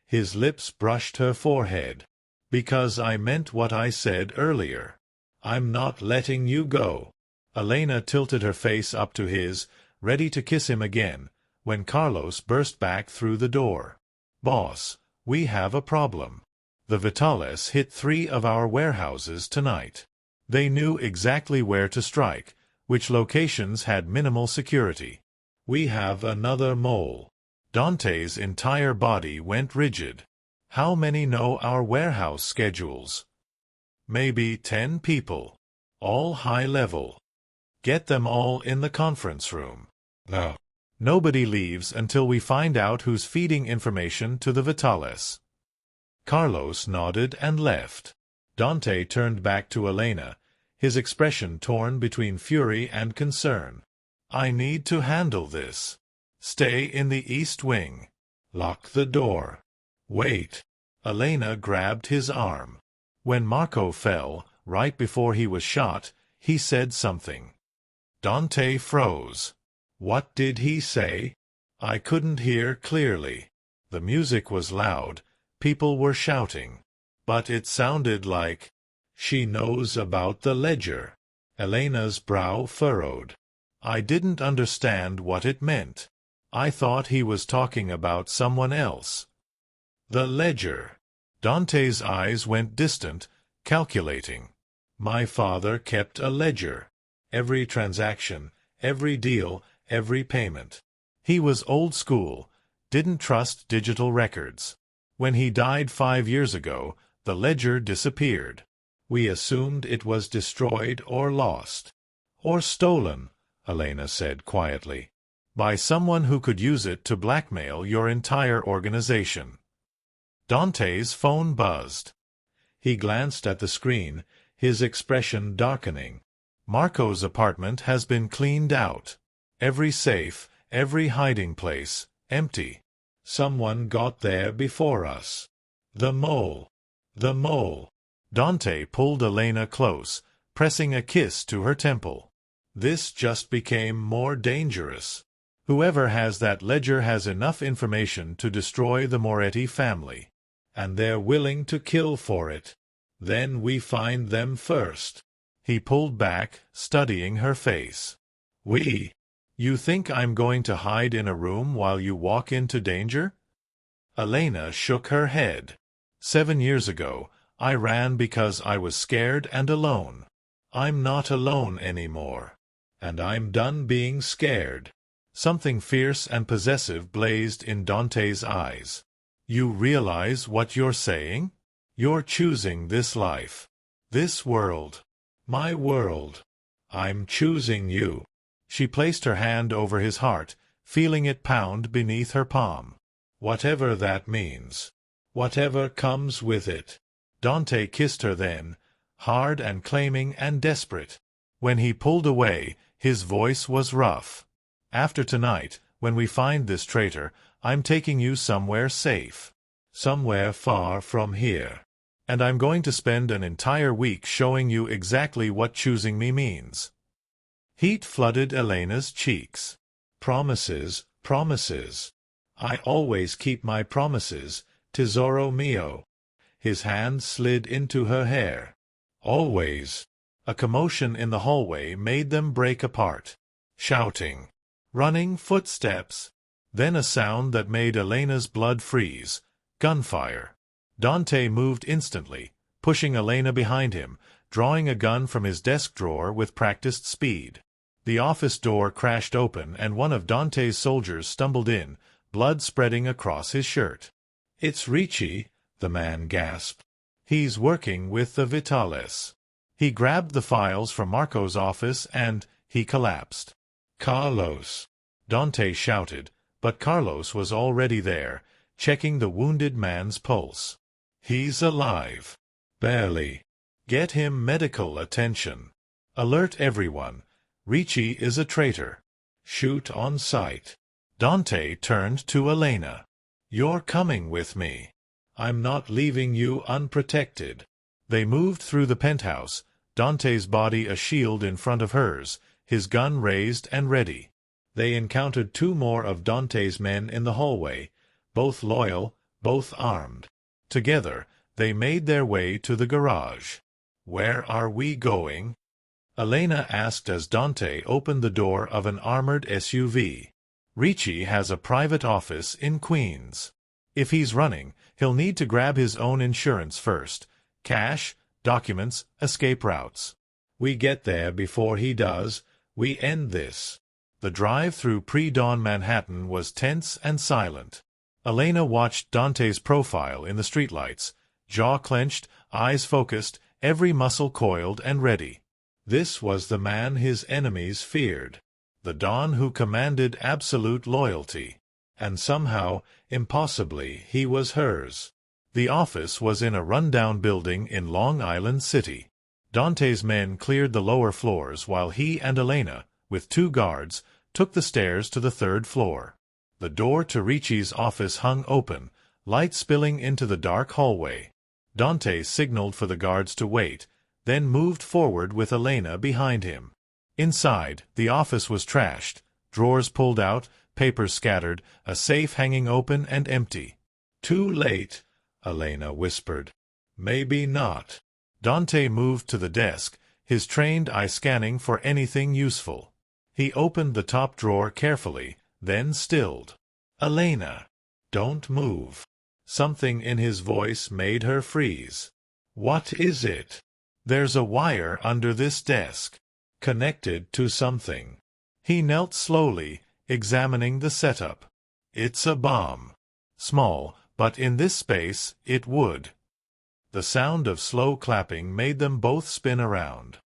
Speaker 1: His lips brushed her forehead. "Because I meant what I said earlier. I'm not letting you go." Elena tilted her face up to his, ready to kiss him again, when Carlos burst back through the door. "Boss, we have a problem. The Vitales hit 3 of our warehouses tonight. They knew exactly where to strike, which locations had minimal security. We have another mole." Dante's entire body went rigid. "How many know our warehouse schedules?" "Maybe 10 people. All high level. Get them all in the conference room." "No." "Nobody leaves until we find out who's feeding information to the Vitales." Carlos nodded and left. Dante turned back to Elena, his expression torn between fury and concern. "I need to handle this. Stay in the East Wing. Lock the door. Wait. Elena grabbed his arm. When Marco fell, right before he was shot, he said something. Dante froze. What did he say? I couldn't hear clearly. The music was loud, people were shouting. But it sounded like, "She knows about the ledger." Elena's brow furrowed. I didn't understand what it meant. I thought he was talking about someone else. The ledger. Dante's eyes went distant, calculating. My father kept a ledger. Every transaction, every deal, every payment. He was old school, didn't trust digital records. When he died 5 years ago, the ledger disappeared. We assumed it was destroyed or lost. Or stolen, Elena said quietly, by someone who could use it to blackmail your entire organization. Dante's phone buzzed. He glanced at the screen, his expression darkening. Marco's apartment has been cleaned out. Every safe, every hiding place, empty. Someone got there before us. The mole. The mole. Dante pulled Elena close, pressing a kiss to her temple. This just became more dangerous. Whoever has that ledger has enough information to destroy the Moretti family. And they're willing to kill for it. Then we find them first. He pulled back, studying her face. We? You think I'm going to hide in a room while you walk into danger? Elena shook her head. 7 years ago, I ran because I was scared and alone. I'm not alone anymore. And I'm done being scared. Something fierce and possessive blazed in Dante's eyes. You realize what you're saying? You're choosing this life. This world. My world. I'm choosing you. She placed her hand over his heart, feeling it pound beneath her palm. Whatever that means. Whatever comes with it. Dante kissed her then, hard and claiming and desperate. When he pulled away, his voice was rough. After tonight, when we find this traitor, I'm taking you somewhere safe. Somewhere far from here. And I'm going to spend an entire week showing you exactly what choosing me means. Heat flooded Elena's cheeks. Promises, promises. I always keep my promises, tesoro mio. His hand slid into her hair. Always. A commotion in the hallway made them break apart. Shouting. Running footsteps. Then a sound that made Elena's blood freeze. Gunfire. Dante moved instantly, pushing Elena behind him, drawing a gun from his desk drawer with practiced speed. The office door crashed open and one of Dante's soldiers stumbled in, blood spreading across his shirt. It's Ricci, the man gasped. He's working with the Vitales. He grabbed the files from Marco's office and he collapsed. Carlos! Dante shouted, but Carlos was already there, checking the wounded man's pulse. He's alive. Barely. Get him medical attention. Alert everyone. Ricci is a traitor. Shoot on sight. Dante turned to Elena. You're coming with me. I'm not leaving you unprotected. They moved through the penthouse, Dante's body a shield in front of hers, his gun raised and ready. They encountered 2 more of Dante's men in the hallway, both loyal, both armed. Together, they made their way to the garage. Where are we going? Elena asked as Dante opened the door of an armored SUV. Ricci has a private office in Queens. If he's running, he'll need to grab his own insurance first. Cash, documents, escape routes. We get there before he does. We end this. The drive through pre-dawn Manhattan was tense and silent. Elena watched Dante's profile in the streetlights, jaw clenched, eyes focused, every muscle coiled and ready. This was the man his enemies feared, the Don who commanded absolute loyalty. And somehow, impossibly, he was hers. The office was in a rundown building in Long Island City. Dante's men cleared the lower floors while he and Elena, with 2 guards, took the stairs to the 3rd floor. The door to Ricci's office hung open, light spilling into the dark hallway. Dante signaled for the guards to wait, then moved forward with Elena behind him. Inside, the office was trashed, drawers pulled out, papers scattered, a safe hanging open and empty. "Too late," Elena whispered. "Maybe not." Dante moved to the desk, his trained eye scanning for anything useful. He opened the top drawer carefully, then stilled. "Elena, don't move." Something in his voice made her freeze. "What is it?" "There's a wire under this desk, connected to something." He knelt slowly, examining the setup. "It's a bomb. Small, but in this space it would." The sound of slow clapping made them both spin around.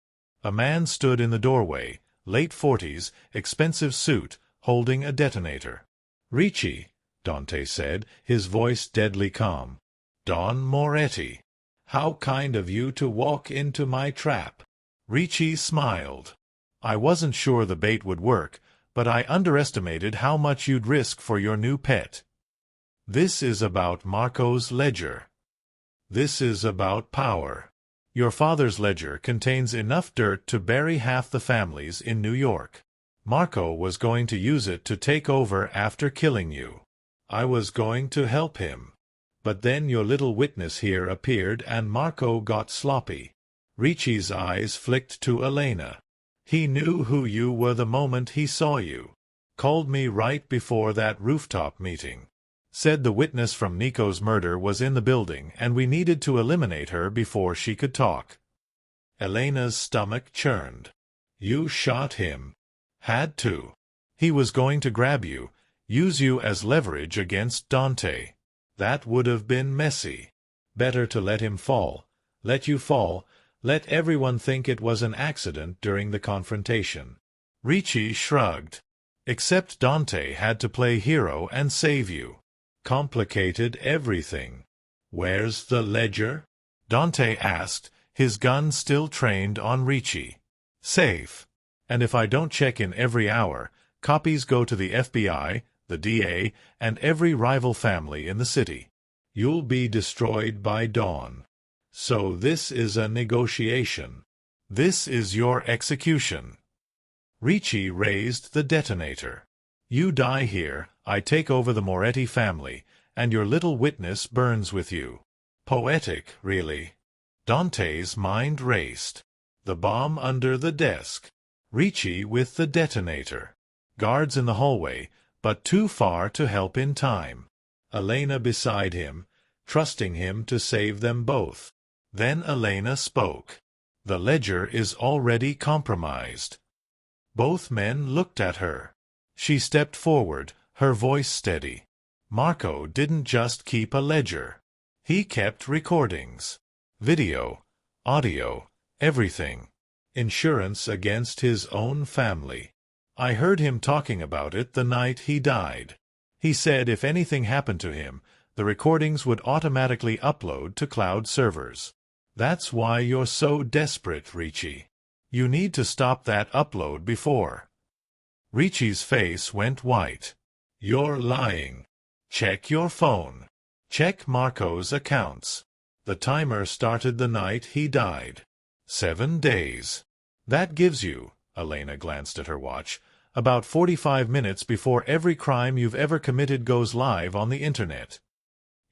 Speaker 1: A man stood in the doorway, late 40s, expensive suit, holding a detonator. "Ricci," Dante said, his voice deadly calm. "Don Moretti. How kind of you to walk into my trap." Ricci smiled. "I wasn't sure the bait would work, but I underestimated how much you'd risk for your new pet. This is about Marco's ledger. This is about power. Your father's ledger contains enough dirt to bury half the families in New York. Marco was going to use it to take over after killing you. I was going to help him. But then your little witness here appeared and Marco got sloppy." Ricci's eyes flicked to Elena. "He knew who you were the moment he saw you. Called me right before that rooftop meeting. Said the witness from Nico's murder was in the building and we needed to eliminate her before she could talk." Elena's stomach churned. "You shot him." "Had to. He was going to grab you, use you as leverage against Dante. That would have been messy. Better to let him fall. Let you fall. Let everyone think it was an accident during the confrontation." Ricci shrugged. "Except Dante had to play hero and save you. Complicated everything." "Where's the ledger?" Dante asked, his gun still trained on Ricci. "Safe. And if I don't check in every hour, copies go to the FBI, the DA, and every rival family in the city. You'll be destroyed by dawn. So this is a negotiation. This is your execution." Ricci raised the detonator. "You die here, I take over the Moretti family, and your little witness burns with you." Poetic, really. Dante's mind raced. The bomb under the desk. Ricci with the detonator. Guards in the hallway, but too far to help in time. Elena beside him, trusting him to save them both. Then Elena spoke. "The ledger is already compromised." Both men looked at her. She stepped forward, her voice steady. "Marco didn't just keep a ledger. He kept recordings. Video, audio, everything. Insurance against his own family. I heard him talking about it the night he died. He said if anything happened to him, the recordings would automatically upload to cloud servers. That's why you're so desperate, Ricci. You need to stop that upload before." Ricci's face went white. "You're lying. Check your phone. Check Marco's accounts. The timer started the night he died. 7 days. That gives you," Elena glanced at her watch, "about 45 minutes before every crime you've ever committed goes live on the Internet."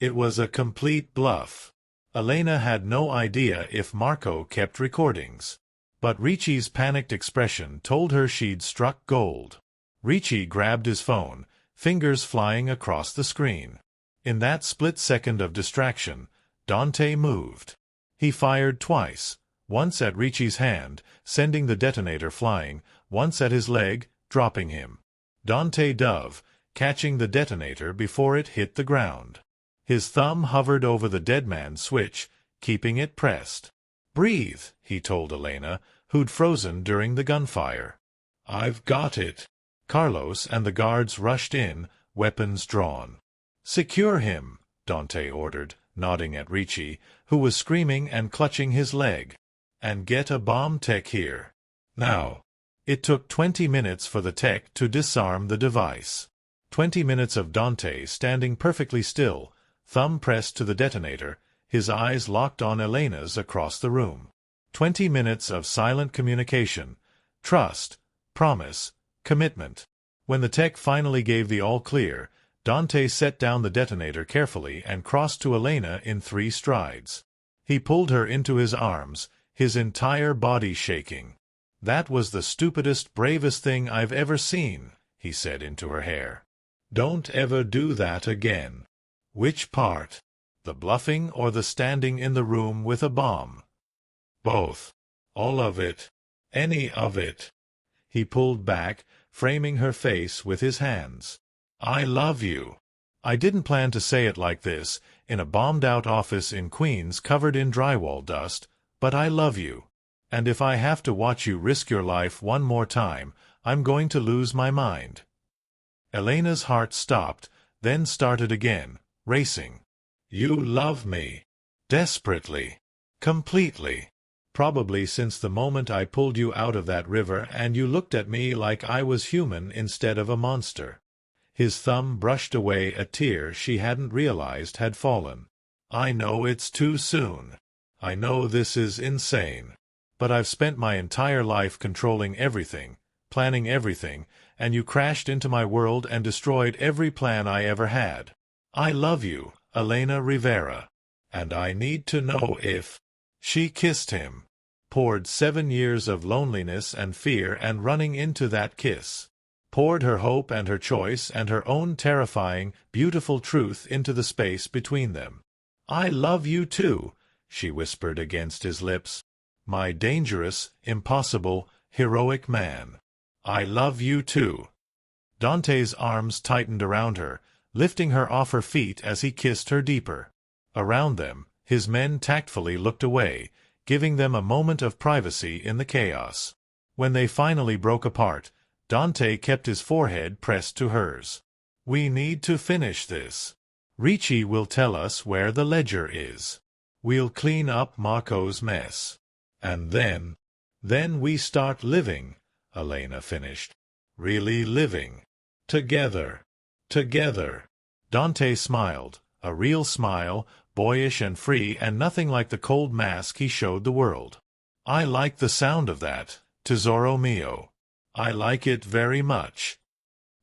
Speaker 1: It was a complete bluff. Elena had no idea if Marco kept recordings. But Ricci's panicked expression told her she'd struck gold. Ricci grabbed his phone, fingers flying across the screen. In that split second of distraction, Dante moved. He fired twice, once at Ricci's hand, sending the detonator flying, once at his leg, dropping him. Dante dove, catching the detonator before it hit the ground. His thumb hovered over the dead man's switch, keeping it pressed. "Breathe," he told Elena, who'd frozen during the gunfire. "I've got it." Carlos and the guards rushed in, weapons drawn. "Secure him," Dante ordered, nodding at Ricci, who was screaming and clutching his leg. "And get a bomb tech here. Now." It took 20 minutes for the tech to disarm the device. 20 minutes of Dante standing perfectly still, thumb pressed to the detonator, his eyes locked on Elena's across the room. 20 minutes of silent communication, trust, promise, commitment. When the tech finally gave the all-clear, Dante set down the detonator carefully and crossed to Elena in 3 strides. He pulled her into his arms, his entire body shaking. "That was the stupidest, bravest thing I've ever seen," he said into her hair. "Don't ever do that again." "Which part? The bluffing or the standing in the room with a bomb?" "Both. All of it. Any of it." He pulled back, framing her face with his hands. "I love you." "I didn't plan to say it like this, in a bombed-out office in Queens covered in drywall dust, but I love you. And if I have to watch you risk your life one more time, I'm going to lose my mind." Elena's heart stopped, then started again, racing. "You love me. Desperately. Completely. Probably since the moment I pulled you out of that river and you looked at me like I was human instead of a monster." His thumb brushed away a tear she hadn't realized had fallen. "I know it's too soon. I know this is insane. But I've spent my entire life controlling everything, planning everything, and you crashed into my world and destroyed every plan I ever had. I love you, Elena Rivera. And I need to know if—" She kissed him, poured 7 years of loneliness and fear and running into that kiss. Poured her hope and her choice and her own terrifying, beautiful truth into the space between them. "I love you too," she whispered against his lips. "My dangerous, impossible, heroic man. I love you too." Dante's arms tightened around her, lifting her off her feet as he kissed her deeper. Around them, his men tactfully looked away, giving them a moment of privacy in the chaos. When they finally broke apart, Dante kept his forehead pressed to hers. "We need to finish this. Ricci will tell us where the ledger is. We'll clean up Marco's mess. And then we start living," Elena finished. "Really living. Together. Together." Dante smiled, a real smile, boyish and free and nothing like the cold mask he showed the world. "I like the sound of that, tesoro mio. I like it very much."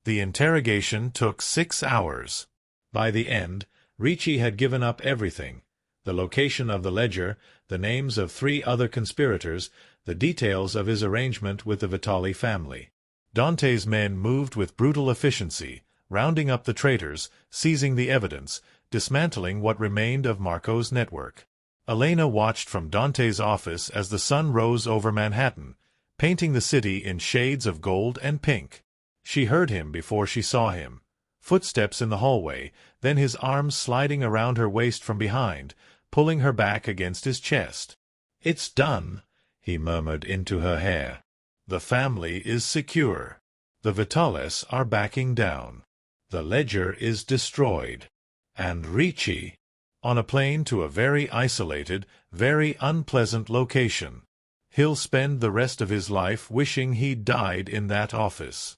Speaker 1: The interrogation took 6 hours. By the end, Ricci had given up everything: the location of the ledger, the names of 3 other conspirators, the details of his arrangement with the Vitali family. Dante's men moved with brutal efficiency, rounding up the traitors, seizing the evidence, dismantling what remained of Marco's network. Elena watched from Dante's office as the sun rose over Manhattan, painting the city in shades of gold and pink. She heard him before she saw him. Footsteps in the hallway, then his arms sliding around her waist from behind, pulling her back against his chest. "It's done," he murmured into her hair. "The family is secure. The Vitales are backing down. The ledger is destroyed. And Ricci, on a plane to a very isolated, very unpleasant location. He'll spend the rest of his life wishing he'd died in that office."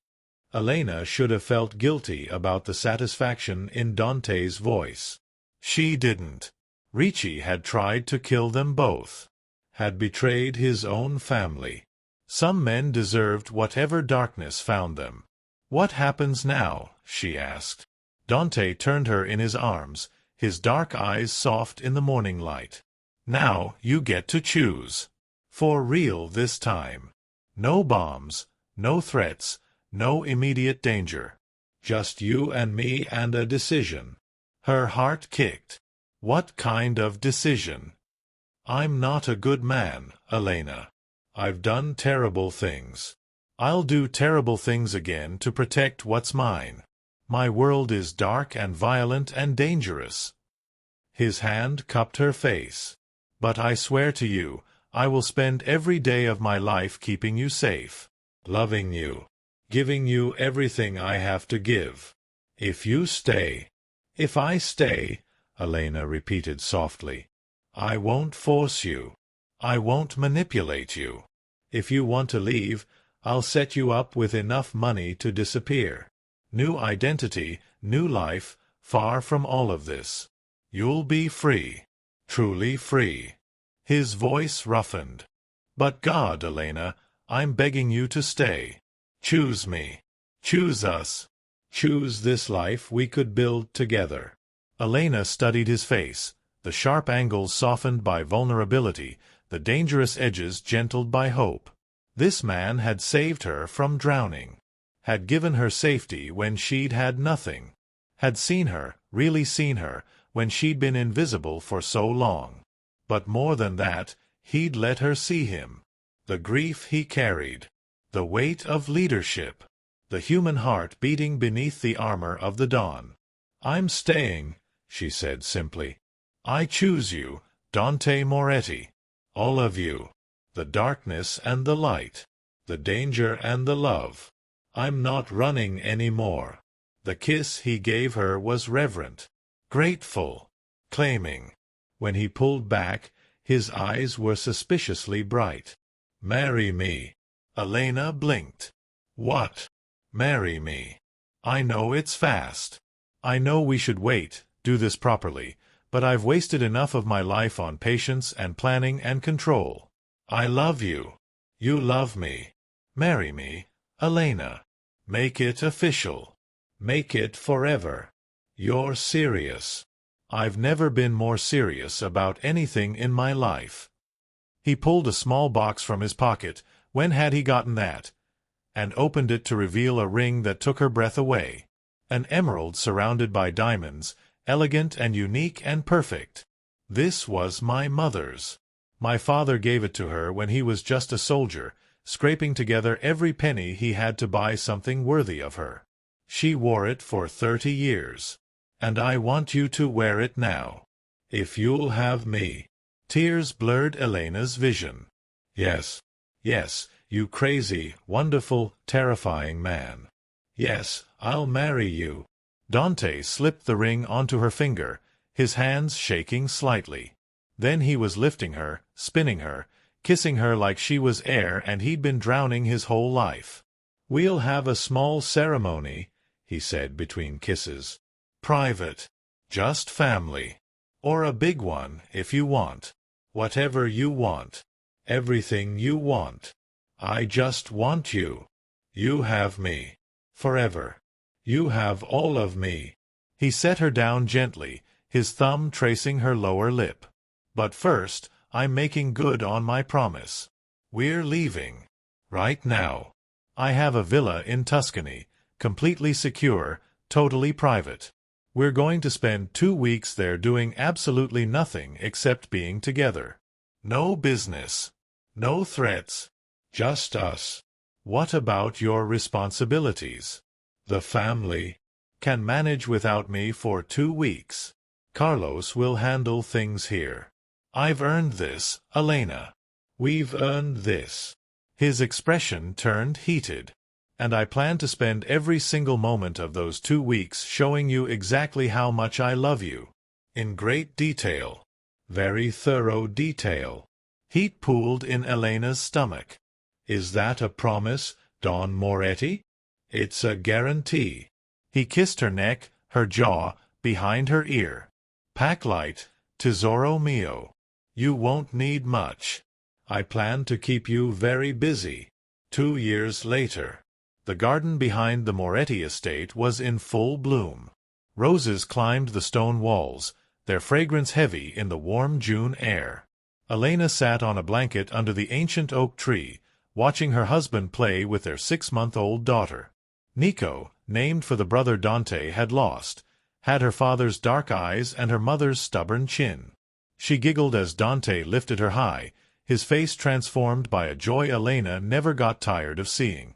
Speaker 1: Elena should have felt guilty about the satisfaction in Dante's voice. She didn't. Ricci had tried to kill them both. Had betrayed his own family. Some men deserved whatever darkness found them. "What happens now?" she asked. Dante turned her in his arms, his dark eyes soft in the morning light. "Now you get to choose. For real this time. No bombs, no threats, no immediate danger. Just you and me and a decision." Her heart kicked. "What kind of decision?" "I'm not a good man, Elena. I've done terrible things. I'll do terrible things again to protect what's mine. My world is dark and violent and dangerous." His hand cupped her face. "But I swear to you, I will spend every day of my life keeping you safe, loving you, giving you everything I have to give. If you stay." "If I stay," Elena repeated softly. "I won't force you. I won't manipulate you. If you want to leave, I'll set you up with enough money to disappear. New identity, new life, far from all of this. You'll be free. Truly free. His voice roughened. But God, Elena, I'm begging you to stay. Choose me. Choose us. Choose this life we could build together. Elena studied his face, the sharp angles softened by vulnerability, the dangerous edges gentled by hope. This man had saved her from drowning, had given her safety when she'd had nothing, had seen her, really seen her, when she'd been invisible for so long. But more than that, he'd let her see him. The grief he carried, the weight of leadership, the human heart beating beneath the armor of the dawn. I'm staying, she said simply. I choose you, Dante Moretti. All of you. The darkness and the light. The danger and the love. I'm not running any more. The kiss he gave her was reverent, grateful, claiming. When he pulled back, his eyes were suspiciously bright. Marry me. Elena blinked. What? Marry me. I know it's fast. I know we should wait, do this properly, but I've wasted enough of my life on patience and planning and control. I love you. You love me. Marry me, Elena. Make it official. Make it forever. You're serious. I've never been more serious about anything in my life. He pulled a small box from his pocket, when had he gotten that, and opened it to reveal a ring that took her breath away. An emerald surrounded by diamonds, elegant and unique and perfect. This was my mother's. My father gave it to her when he was just a soldier, scraping together every penny he had to buy something worthy of her. She wore it for 30 years. And I want you to wear it now. If you'll have me. Tears blurred Elena's vision. Yes, yes, you crazy, wonderful, terrifying man. Yes, I'll marry you. Dante slipped the ring onto her finger, his hands shaking slightly. Then he was lifting her, spinning her, kissing her like she was air and he'd been drowning his whole life. We'll have a small ceremony, he said between kisses. Private. Just family. Or a big one, if you want. Whatever you want. Everything you want. I just want you. You have me. Forever. You have all of me. He set her down gently, his thumb tracing her lower lip. But first, I'm making good on my promise. We're leaving. Right now. I have a villa in Tuscany, completely secure, totally private. We're going to spend 2 weeks there doing absolutely nothing except being together. No business. No threats. Just us. What about your responsibilities? The family can manage without me for 2 weeks. Carlos will handle things here. I've earned this, Elena. We've earned this. His expression turned heated. And I plan to spend every single moment of those 2 weeks showing you exactly how much I love you. In great detail. Very thorough detail. Heat pooled in Elena's stomach. Is that a promise, Don Moretti? It's a guarantee. He kissed her neck, her jaw, behind her ear. Pack light, tesoro mio. You won't need much. I plan to keep you very busy. 2 years later. The garden behind the Moretti estate was in full bloom. Roses climbed the stone walls, their fragrance heavy in the warm June air. Elena sat on a blanket under the ancient oak tree, watching her husband play with their 6-month-old daughter. Nico, named for the brother Dante had lost, had her father's dark eyes and her mother's stubborn chin. She giggled as Dante lifted her high, his face transformed by a joy Elena never got tired of seeing.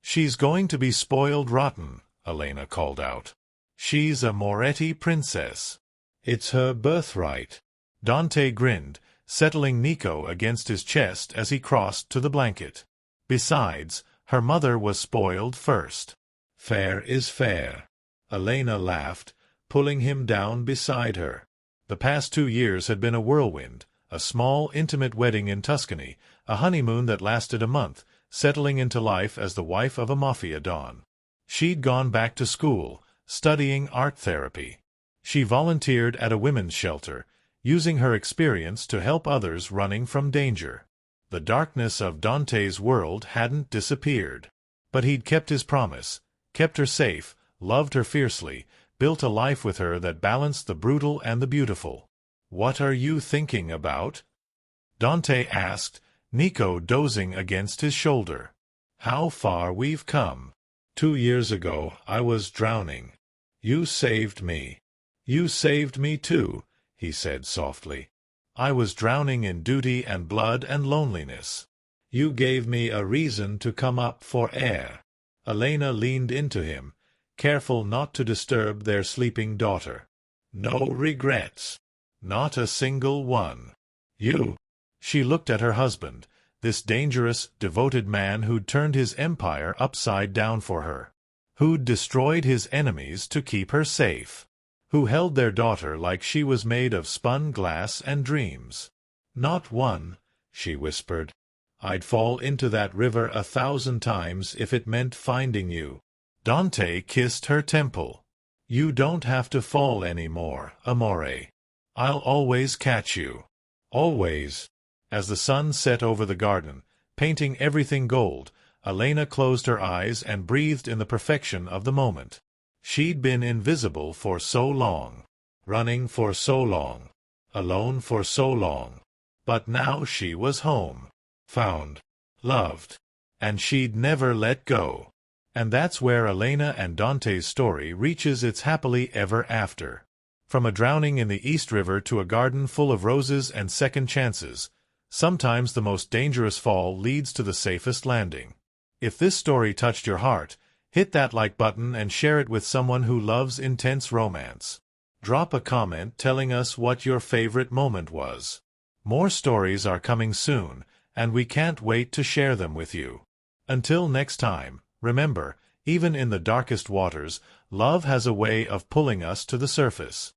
Speaker 1: She's going to be spoiled rotten, Elena called out. She's a Moretti princess. It's her birthright. Dante grinned, settling Nico against his chest as he crossed to the blanket. Besides, her mother was spoiled first. Fair is fair. Elena laughed, pulling him down beside her. The past 2 years had been a whirlwind, a small, intimate wedding in Tuscany, a honeymoon that lasted a month, settling into life as the wife of a MAFIA don. She'd gone back to school, studying art therapy. She volunteered at a women's shelter, using her experience to help others running from danger. The darkness of Dante's world hadn't disappeared. But he'd kept his promise, kept her safe, loved her fiercely, built a life with her that balanced the brutal and the beautiful. "What are you thinking about?" Dante asked, Nico dozing against his shoulder. "How far we've come. 2 years ago I was drowning. You saved me." "You saved me too," he said softly. "I was drowning in duty and blood and loneliness. You gave me a reason to come up for air." Elena leaned into him, careful not to disturb their sleeping daughter. "No regrets. Not a single one. You—" She looked at her husband, this dangerous, devoted man who'd turned his empire upside down for her, who'd destroyed his enemies to keep her safe, who held their daughter like she was made of spun glass and dreams. "Not one," she whispered. "I'd fall into that river 1,000 times if it meant finding you." Dante kissed her temple. "You don't have to fall anymore, amore. I'll always catch you. Always." As the sun set over the garden, painting everything gold, Elena closed her eyes and breathed in the perfection of the moment. She'd been invisible for so long, running for so long, alone for so long. But now she was home, found, loved, and she'd never let go. And that's where Elena and Dante's story reaches its happily ever after. From a drowning in the East River to a garden full of roses and second chances, sometimes the most dangerous fall leads to the safest landing. If this story touched your heart, hit that like button and share it with someone who loves intense romance. Drop a comment telling us what your favorite moment was. More stories are coming soon, and we can't wait to share them with you. Until next time, remember, even in the darkest waters, love has a way of pulling us to the surface.